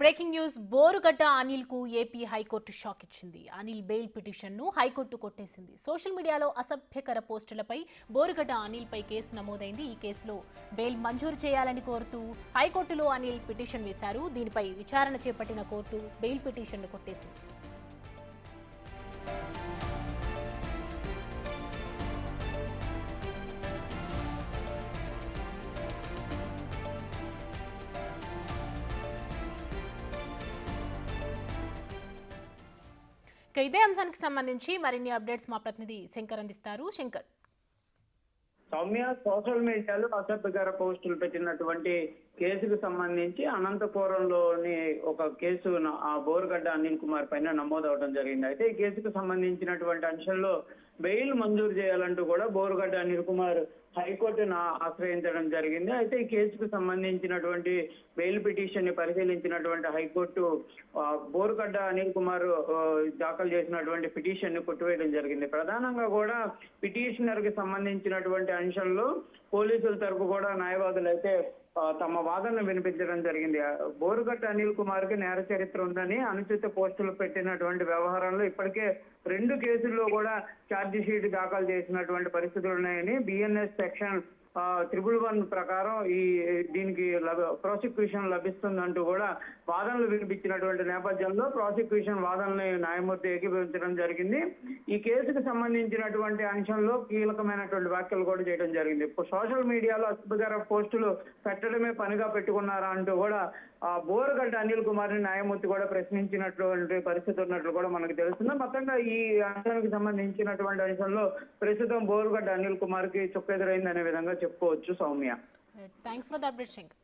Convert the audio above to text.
Breaking news Borugadda Anil కు AP high court shock ఇచ్చింది. Anil bail petition ను హైకోర్టు కొట్టేసింది. సోషల్ మీడియాలో అసభ్యకర పోస్టులపై బోరుగడ్డ అనిల్ పై కేసు నమోదైంది. ఈ కేసులో బెయిల్ మంజూరు చేయాలని కోరుతూ హైకోర్టులో అనిల్ పిటిషన్ వేశారు. దీనిపై విచారణ చేపట్టిన కోర్టు బెయిల్ పిటిషన్ ను కొట్టేసింది. ఇదే అంశానికి సంబంధించి మరిన్ని అప్డేట్స్ మా ప్రతినిధి శంకర్ అందిస్తారు. శంకర్, సౌమ్య, సోషల్ మీడియాలో అసభ్యకర పోస్టులు పెట్టినటువంటి కేసుకు సంబంధించి అనంతపురంలోని ఒక కేసు బోరుగడ్డ అనిల్ కుమార్ పైన నమోదవడం జరిగింది. అయితే ఈ కేసుకు సంబంధించినటువంటి అంశంలో బెయిల్ మంజూరు చేయాలంటూ కూడా బోరుగడ్డ అనిల్ కుమార్ హైకోర్టును ఆశ్రయించడం జరిగింది. అయితే ఈ కేసుకు సంబంధించినటువంటి బెయిల్ పిటిషన్ ని పరిశీలించినటువంటి హైకోర్టు బోరుగడ్డ అనిల్ కుమార్ దాఖలు చేసినటువంటి పిటిషన్ ని కొట్టివేయడం జరిగింది. ప్రధానంగా కూడా పిటిషనర్ కి సంబంధించినటువంటి అంశంలో పోలీసుల తరపు కూడా న్యాయవాదులు అయితే తమ వాదనను వినిపించడం జరిగింది. బోరుగడ్డ అనిల్ కుమార్ కి నేర చరిత్ర ఉందని, అనుచిత పోస్టులు పెట్టినటువంటి వ్యవహారంలో ఇప్పటికే 2 కేసుల్లో కూడా ఛార్జ్ షీట్ దాఖలు చేసినటువంటి పరిస్థితులు ఉన్నాయని, బిఎన్ఎస్ సెక్షన్ 111 ప్రకారం దీనికి ప్రాసిక్యూషన్ లభిస్తుందంటూ కూడా వాదనలు వినిపించినటువంటి నేపథ్యంలో ప్రాసిక్యూషన్ వాదనని న్యాయమూర్తి ఏకీభవించడం జరిగింది. ఈ కేసుకు సంబంధించినటువంటి అంశంలో కీలకమైనటువంటి వ్యాఖ్యలు కూడా చేయడం జరిగింది. సోషల్ మీడియాలో అసభ్యకర పోస్టులు పెట్టడమే పనిగా పెట్టుకున్నారా అంటూ కూడా బోరుగడ్డ అనిల్ కుమార్ ని న్యాయమూర్తి కూడా ప్రశ్నించినటువంటి పరిస్థితి ఉన్నట్లు కూడా మనకు తెలుస్తుంది. మొత్తంగా ఈ అంశానికి సంబంధించినటువంటి అంశంలో ప్రస్తుతం బోరుగడ్డ అనిల్ కుమార్ కి చుక్కెదురైంది అనే విధంగా చెప్పుకోవచ్చు. Soumya, thanks for the update Shankar.